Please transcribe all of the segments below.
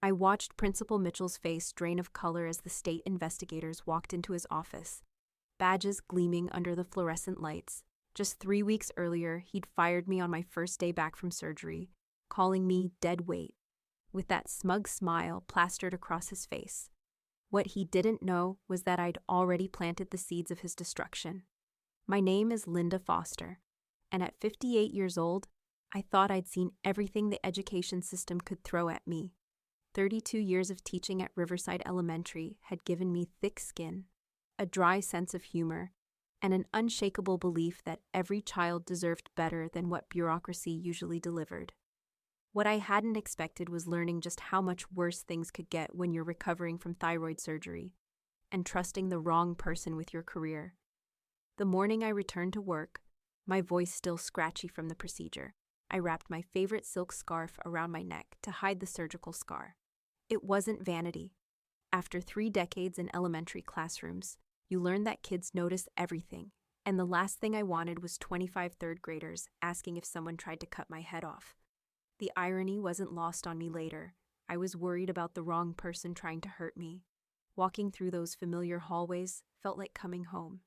I watched Principal Mitchell's face drain of color as the state investigators walked into his office, badges gleaming under the fluorescent lights. Just 3 weeks earlier, he'd fired me on my first day back from surgery, calling me dead weight, with that smug smile plastered across his face. What he didn't know was that I'd already planted the seeds of his destruction. My name is Linda Foster, and at 58 years old, I thought I'd seen everything the education system could throw at me. 32 years of teaching at Riverside Elementary had given me thick skin, a dry sense of humor, and an unshakable belief that every child deserved better than what bureaucracy usually delivered. What I hadn't expected was learning just how much worse things could get when you're recovering from thyroid surgery and trusting the wrong person with your career. The morning I returned to work, my voice still scratchy from the procedure, I wrapped my favorite silk scarf around my neck to hide the surgical scar. It wasn't vanity. After 3 decades in elementary classrooms, you learn that kids notice everything, and the last thing I wanted was 25 third graders asking if someone tried to cut my head off. The irony wasn't lost on me later. I was worried about the wrong person trying to hurt me. Walking through those familiar hallways felt like coming home.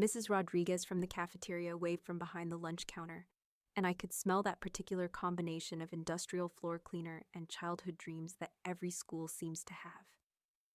Mrs. Rodriguez from the cafeteria waved from behind the lunch counter, and I could smell that particular combination of industrial floor cleaner and childhood dreams that every school seems to have.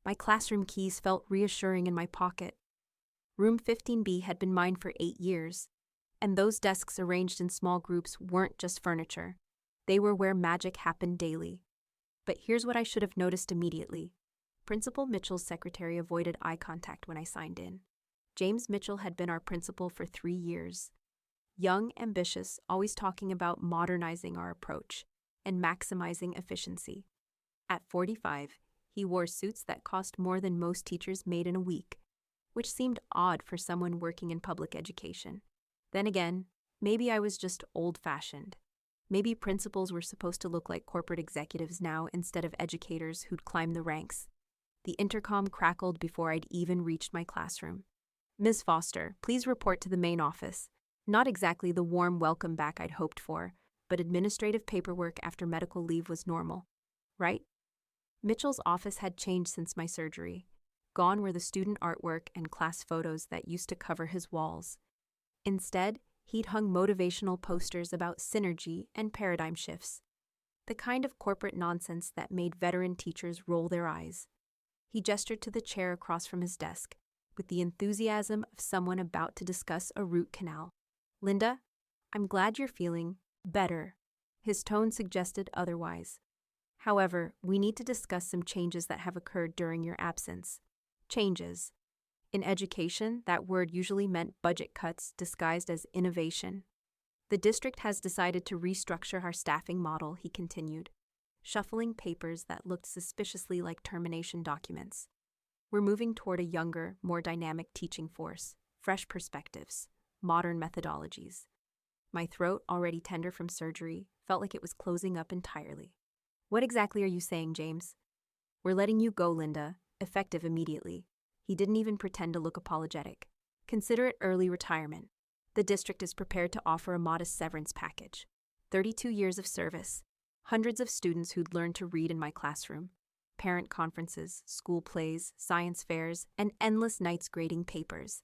My classroom keys felt reassuring in my pocket. Room 15B had been mine for 8 years, and those desks arranged in small groups weren't just furniture. They were where magic happened daily. But here's what I should have noticed immediately. Principal Mitchell's secretary avoided eye contact when I signed in. James Mitchell had been our principal for 3 years. Young, ambitious, always talking about modernizing our approach and maximizing efficiency. At 45, he wore suits that cost more than most teachers made in a week, which seemed odd for someone working in public education. Then again, maybe I was just old-fashioned. Maybe principals were supposed to look like corporate executives now instead of educators who'd climb the ranks. The intercom crackled before I'd even reached my classroom. "Ms. Foster, please report to the main office." Not exactly the warm welcome back I'd hoped for, but administrative paperwork after medical leave was normal, right? Mitchell's office had changed since my surgery. Gone were the student artwork and class photos that used to cover his walls. Instead, he'd hung motivational posters about synergy and paradigm shifts, the kind of corporate nonsense that made veteran teachers roll their eyes. He gestured to the chair across from his desk, with the enthusiasm of someone about to discuss a root canal. "Linda, I'm glad you're feeling better." His tone suggested otherwise. "However, we need to discuss some changes that have occurred during your absence." Changes. In education, that word usually meant budget cuts disguised as innovation. "The district has decided to restructure our staffing model," he continued, shuffling papers that looked suspiciously like termination documents. "We're moving toward a younger, more dynamic teaching force, fresh perspectives, modern methodologies." My throat, already tender from surgery, felt like it was closing up entirely. "What exactly are you saying, James?" "We're letting you go, Linda, effective immediately." He didn't even pretend to look apologetic. "Consider it early retirement. The district is prepared to offer a modest severance package. 32 years of service, hundreds of students who'd learned to read in my classroom, parent conferences, school plays, science fairs, and endless nights grading papers.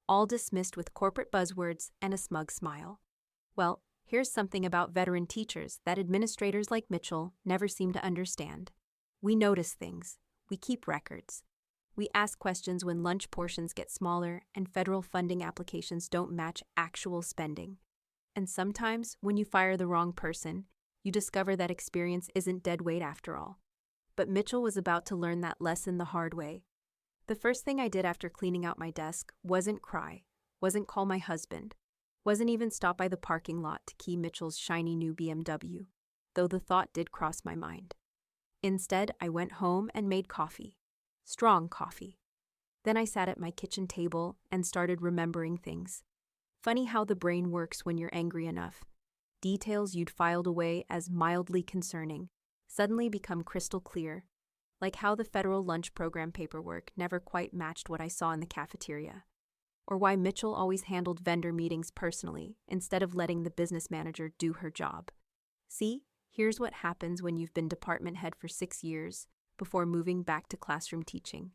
All dismissed with corporate buzzwords and a smug smile. Well, here's something about veteran teachers that administrators like Mitchell never seem to understand. We notice things. We keep records. We ask questions when lunch portions get smaller and federal funding applications don't match actual spending. And sometimes, when you fire the wrong person, you discover that experience isn't dead weight after all. But Mitchell was about to learn that lesson the hard way. The first thing I did after cleaning out my desk wasn't cry, wasn't call my husband, wasn't even stop by the parking lot to key Mitchell's shiny new BMW, though the thought did cross my mind. Instead, I went home and made coffee. Strong coffee. Then I sat at my kitchen table and started remembering things. Funny how the brain works when you're angry enough. Details you'd filed away as mildly concerning suddenly become crystal clear, like how the federal lunch program paperwork never quite matched what I saw in the cafeteria, or why Mitchell always handled vendor meetings personally instead of letting the business manager do her job. See, Here's what happens when you've been department head for 6 years before moving back to classroom teaching.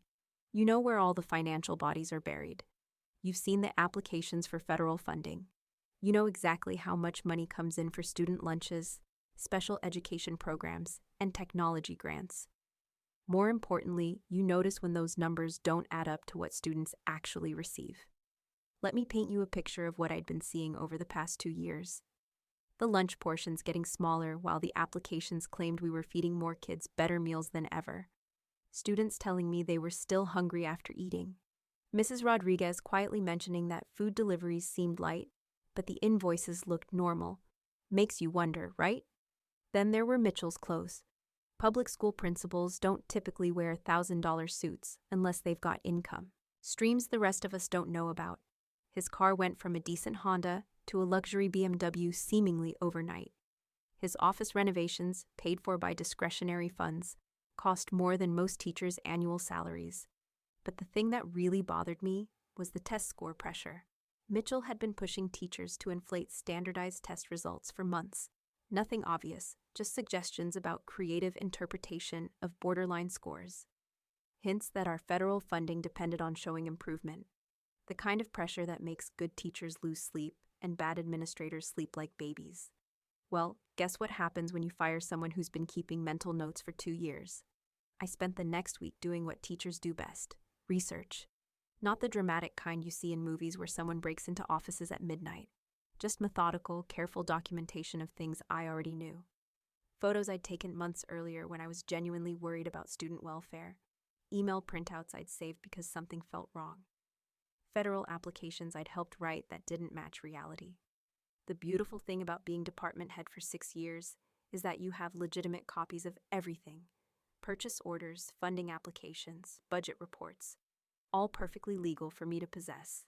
You know where all the financial bodies are buried. You've seen the applications for federal funding. You know exactly how much money comes in for student lunches, special education programs, and technology grants. More importantly, you notice when those numbers don't add up to what students actually receive. Let me paint you a picture of what I'd been seeing over the past 2 years. The lunch portions getting smaller while the applications claimed we were feeding more kids better meals than ever. Students telling me they were still hungry after eating. Mrs. Rodriguez quietly mentioning that food deliveries seemed light, but the invoices looked normal. Makes you wonder, right? Then there were Mitchell's clothes. Public school principals don't typically wear $1,000 suits unless they've got income. Streams the rest of us don't know about. His car went from a decent Honda to a luxury BMW seemingly overnight. His office renovations, paid for by discretionary funds, cost more than most teachers' annual salaries. But the thing that really bothered me was the test score pressure. Mitchell had been pushing teachers to inflate standardized test results for months. Nothing obvious, just suggestions about creative interpretation of borderline scores. Hints that our federal funding depended on showing improvement. The kind of pressure that makes good teachers lose sleep and bad administrators sleep like babies. Well, guess what happens when you fire someone who's been keeping mental notes for 2 years? I spent the next week doing what teachers do best: research. Not the dramatic kind you see in movies where someone breaks into offices at midnight. Just methodical, careful documentation of things I already knew. Photos I'd taken months earlier when I was genuinely worried about student welfare. Email printouts I'd saved because something felt wrong. Federal applications I'd helped write that didn't match reality. The beautiful thing about being department head for 6 years is that you have legitimate copies of everything. Purchase orders, funding applications, budget reports. All perfectly legal for me to possess.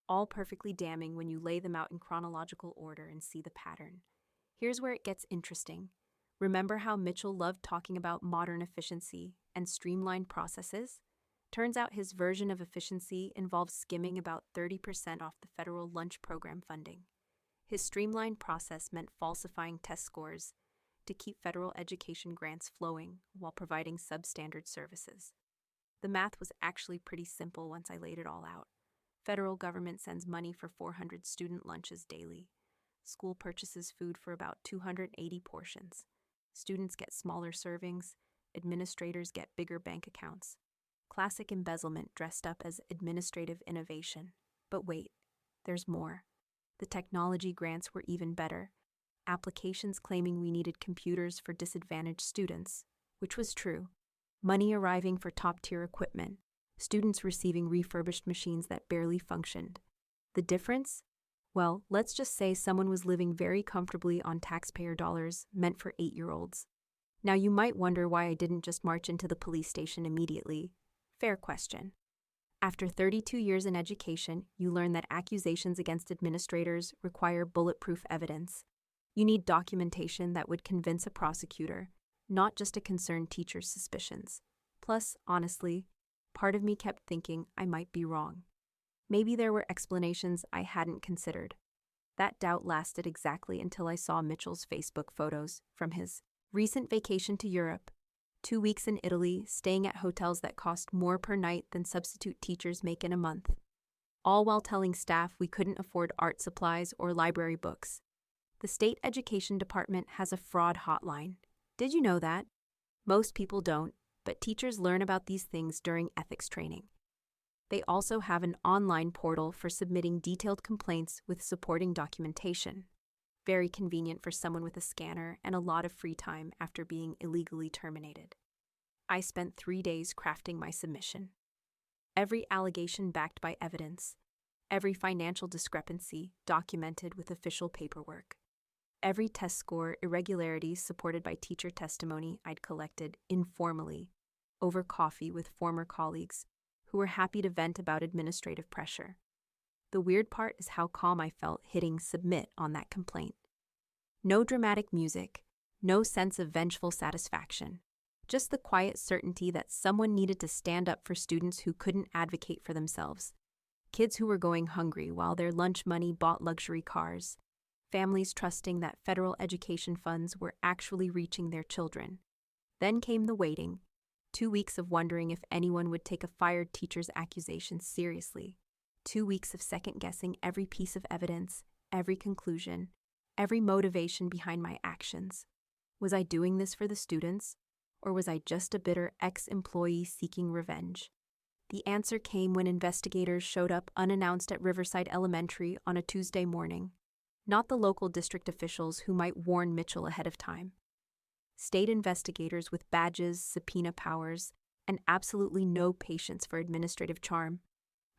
All perfectly damning when you lay them out in chronological order and see the pattern. Here's where it gets interesting. Remember how Mitchell loved talking about modern efficiency and streamlined processes? Turns out his version of efficiency involves skimming about 30% off the federal lunch program funding. His streamlined process meant falsifying test scores to keep federal education grants flowing while providing substandard services. The math was actually pretty simple once I laid it all out. Federal government sends money for 400 student lunches daily. School purchases food for about 280 portions. Students get smaller servings. Administrators get bigger bank accounts. Classic embezzlement dressed up as administrative innovation. But wait, there's more. The technology grants were even better. Applications claiming we needed computers for disadvantaged students, which was true. Money arriving for top-tier equipment. Students receiving refurbished machines that barely functioned. The difference? Well, let's just say someone was living very comfortably on taxpayer dollars meant for 8-year-olds. Now you might wonder why I didn't just march into the police station immediately. Fair question. After 32 years in education, you learn that accusations against administrators require bulletproof evidence. You need documentation that would convince a prosecutor, not just a concerned teacher's suspicions. Plus, honestly, part of me kept thinking I might be wrong. Maybe there were explanations I hadn't considered. That doubt lasted exactly until I saw Mitchell's Facebook photos from his recent vacation to Europe. 2 weeks in Italy, staying at hotels that cost more per night than substitute teachers make in a month. All while telling staff we couldn't afford art supplies or library books. The state education department has a fraud hotline. Did you know that? Most people don't, but teachers learn about these things during ethics training. They also have an online portal for submitting detailed complaints with supporting documentation. Very convenient for someone with a scanner and a lot of free time after being illegally terminated. I spent 3 days crafting my submission. Every allegation backed by evidence. Every financial discrepancy documented with official paperwork. Every test score irregularity supported by teacher testimony I'd collected informally over coffee with former colleagues who were happy to vent about administrative pressure. The weird part is how calm I felt hitting submit on that complaint. No dramatic music, no sense of vengeful satisfaction, just the quiet certainty that someone needed to stand up for students who couldn't advocate for themselves. Kids who were going hungry while their lunch money bought luxury cars. families trusting that federal education funds were actually reaching their children. Then came the waiting, 2 weeks of wondering if anyone would take a fired teacher's accusations seriously, 2 weeks of second-guessing every piece of evidence, every conclusion, every motivation behind my actions. Was I doing this for the students, or was I just a bitter ex-employee seeking revenge? The answer came when investigators showed up unannounced at Riverside Elementary on a Tuesday morning. Not the local district officials who might warn Mitchell ahead of time. State investigators with badges, subpoena powers, and absolutely no patience for administrative charm.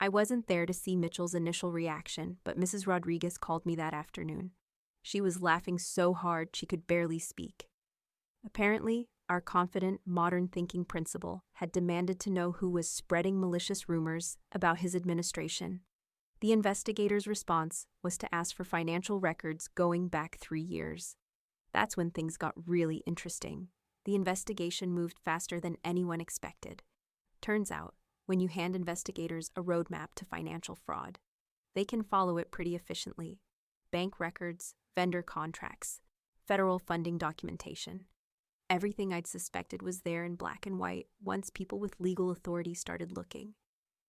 I wasn't there to see Mitchell's initial reaction, but Mrs. Rodriguez called me that afternoon. She was laughing so hard she could barely speak. Apparently, our confident, modern-thinking principal had demanded to know who was spreading malicious rumors about his administration. The investigators' response was to ask for financial records going back 3 years. That's when things got really interesting. The investigation moved faster than anyone expected. Turns out, when you hand investigators a roadmap to financial fraud, they can follow it pretty efficiently. Bank records, vendor contracts, federal funding documentation. Everything I'd suspected was there in black and white once people with legal authority started looking.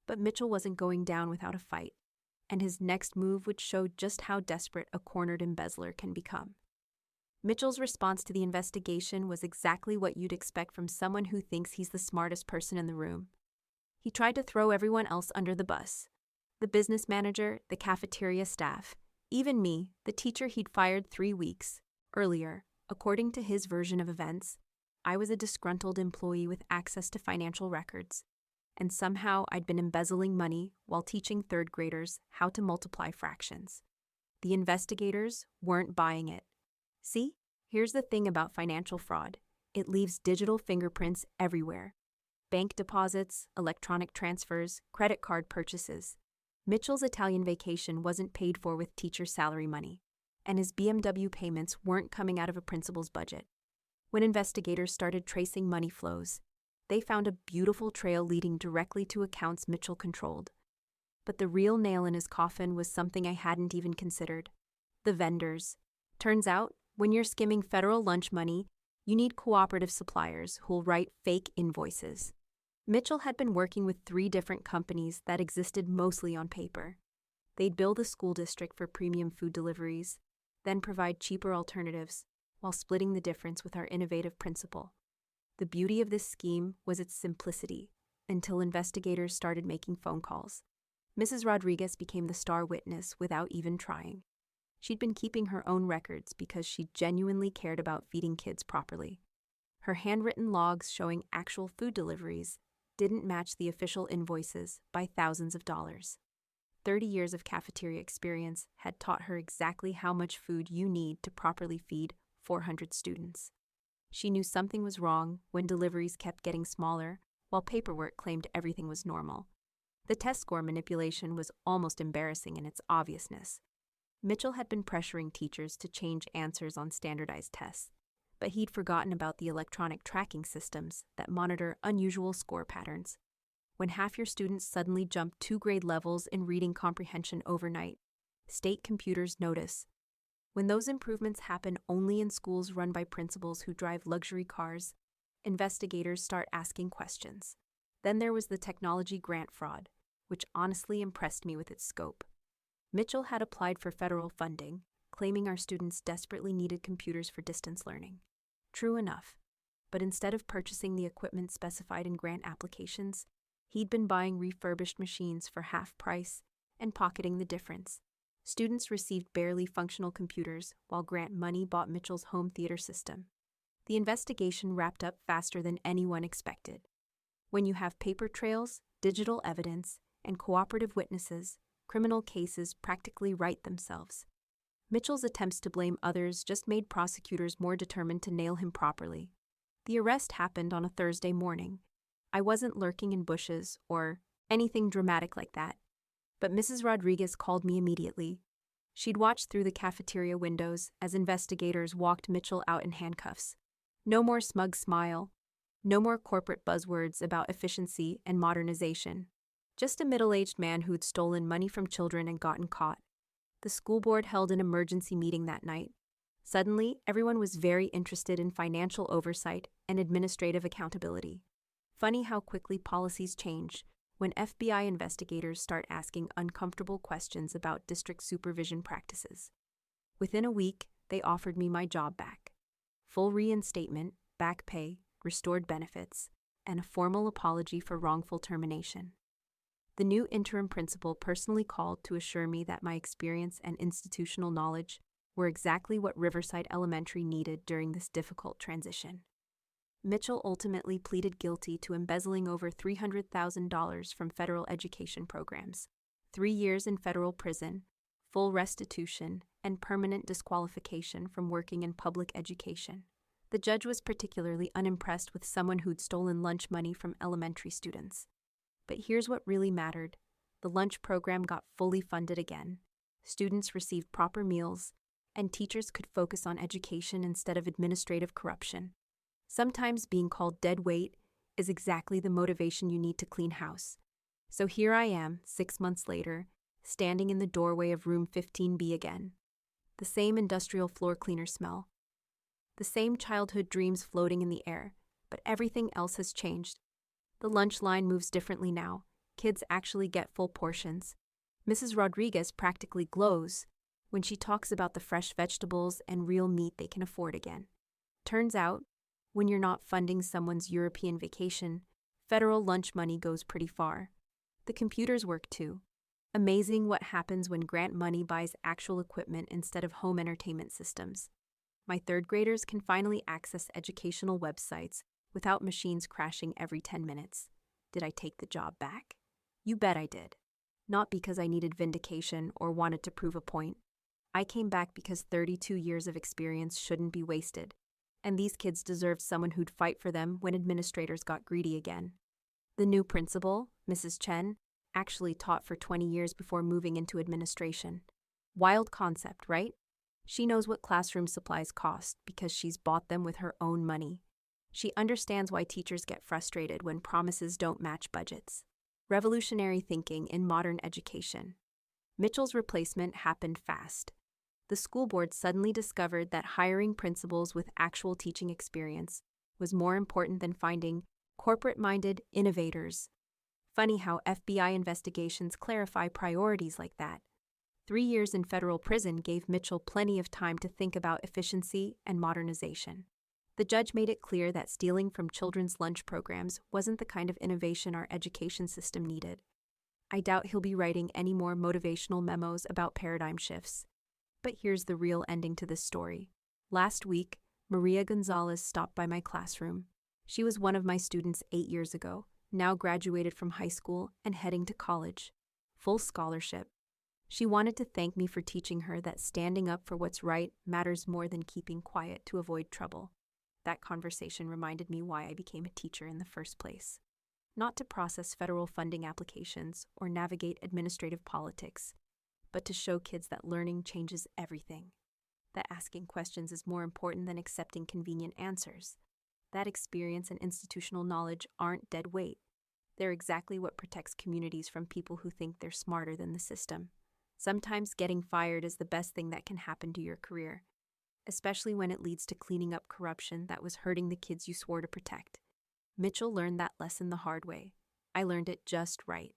But Mitchell wasn't going down without a fight, and his next move would show just how desperate a cornered embezzler can become. Mitchell's response to the investigation was exactly what you'd expect from someone who thinks he's the smartest person in the room. He tried to throw everyone else under the bus. The business manager, the cafeteria staff, even me, the teacher he'd fired 3 weeks earlier. According to his version of events, I was a disgruntled employee with access to financial records, and somehow I'd been embezzling money while teaching third graders how to multiply fractions. The investigators weren't buying it. See, here's the thing about financial fraud. It leaves digital fingerprints everywhere. Bank deposits, electronic transfers, credit card purchases. Mitchell's Italian vacation wasn't paid for with teacher salary money, and his BMW payments weren't coming out of a principal's budget. When investigators started tracing money flows, they found a beautiful trail leading directly to accounts Mitchell controlled. But the real nail in his coffin was something I hadn't even considered: the vendors. Turns out, when you're skimming federal lunch money, you need cooperative suppliers who'll write fake invoices. Mitchell had been working with 3 different companies that existed mostly on paper. They'd bill the school district for premium food deliveries, then provide cheaper alternatives while splitting the difference with our innovative principal. The beauty of this scheme was its simplicity, until investigators started making phone calls. Mrs. Rodriguez became the star witness without even trying. She'd been keeping her own records because she genuinely cared about feeding kids properly. Her handwritten logs showing actual food deliveries didn't match the official invoices by thousands of dollars. 30 years of cafeteria experience had taught her exactly how much food you need to properly feed 400 students. She knew something was wrong when deliveries kept getting smaller, while paperwork claimed everything was normal. The test score manipulation was almost embarrassing in its obviousness. Mitchell had been pressuring teachers to change answers on standardized tests, but he'd forgotten about the electronic tracking systems that monitor unusual score patterns. When half your students suddenly jump 2 grade levels in reading comprehension overnight, state computers notice. When those improvements happen only in schools run by principals who drive luxury cars, investigators start asking questions. Then there was the technology grant fraud, which honestly impressed me with its scope. Mitchell had applied for federal funding, claiming our students desperately needed computers for distance learning. True enough, but instead of purchasing the equipment specified in grant applications, he'd been buying refurbished machines for half price and pocketing the difference. Students received barely functional computers, while grant money bought Mitchell's home theater system. The investigation wrapped up faster than anyone expected. When you have paper trails, digital evidence, and cooperative witnesses, criminal cases practically write themselves. Mitchell's attempts to blame others just made prosecutors more determined to nail him properly. The arrest happened on a Thursday morning. I wasn't lurking in bushes or anything dramatic like that. But Mrs. Rodriguez called me immediately. She'd watched through the cafeteria windows as investigators walked Mitchell out in handcuffs. No more smug smile. No more corporate buzzwords about efficiency and modernization. Just a middle-aged man who'd stolen money from children and gotten caught. The school board held an emergency meeting that night. Suddenly, everyone was very interested in financial oversight and administrative accountability. Funny how quickly policies change when FBI investigators start asking uncomfortable questions about district supervision practices. Within a week, they offered me my job back. Full reinstatement, back pay, restored benefits, and a formal apology for wrongful termination. The new interim principal personally called to assure me that my experience and institutional knowledge were exactly what Riverside Elementary needed during this difficult transition. Mitchell ultimately pleaded guilty to embezzling over $300,000 from federal education programs, 3 years in federal prison, full restitution, and permanent disqualification from working in public education. The judge was particularly unimpressed with someone who'd stolen lunch money from elementary students. But here's what really mattered. The lunch program got fully funded again. Students received proper meals, and teachers could focus on education instead of administrative corruption. Sometimes being called dead weight is exactly the motivation you need to clean house. So here I am, 6 months later, standing in the doorway of room 15B again. The same industrial floor cleaner smell. The same childhood dreams floating in the air, but everything else has changed. The lunch line moves differently now. Kids actually get full portions. Mrs. Rodriguez practically glows when she talks about the fresh vegetables and real meat they can afford again. Turns out, when you're not funding someone's European vacation, federal lunch money goes pretty far. The computers work too. Amazing what happens when grant money buys actual equipment instead of home entertainment systems. My third graders can finally access educational websites without machines crashing every 10 minutes. Did I take the job back? You bet I did. Not because I needed vindication or wanted to prove a point. I came back because 32 years of experience shouldn't be wasted, and these kids deserved someone who'd fight for them when administrators got greedy again. The new principal, Mrs. Chen, actually taught for 20 years before moving into administration. Wild concept, right? She knows what classroom supplies cost because she's bought them with her own money. She understands why teachers get frustrated when promises don't match budgets. Revolutionary thinking in modern education. Mitchell's replacement happened fast. The school board suddenly discovered that hiring principals with actual teaching experience was more important than finding corporate-minded innovators. Funny how FBI investigations clarify priorities like that. 3 years in federal prison gave Mitchell plenty of time to think about efficiency and modernization. The judge made it clear that stealing from children's lunch programs wasn't the kind of innovation our education system needed. I doubt he'll be writing any more motivational memos about paradigm shifts. But here's the real ending to this story. Last week, Maria Gonzalez stopped by my classroom. She was one of my students 8 years ago, now graduated from high school and heading to college. Full scholarship. She wanted to thank me for teaching her that standing up for what's right matters more than keeping quiet to avoid trouble. That conversation reminded me why I became a teacher in the first place. Not to process federal funding applications or navigate administrative politics, but to show kids that learning changes everything. That asking questions is more important than accepting convenient answers. That experience and institutional knowledge aren't dead weight. They're exactly what protects communities from people who think they're smarter than the system. Sometimes getting fired is the best thing that can happen to your career, especially when it leads to cleaning up corruption that was hurting the kids you swore to protect. Mitchell learned that lesson the hard way. I learned it just right.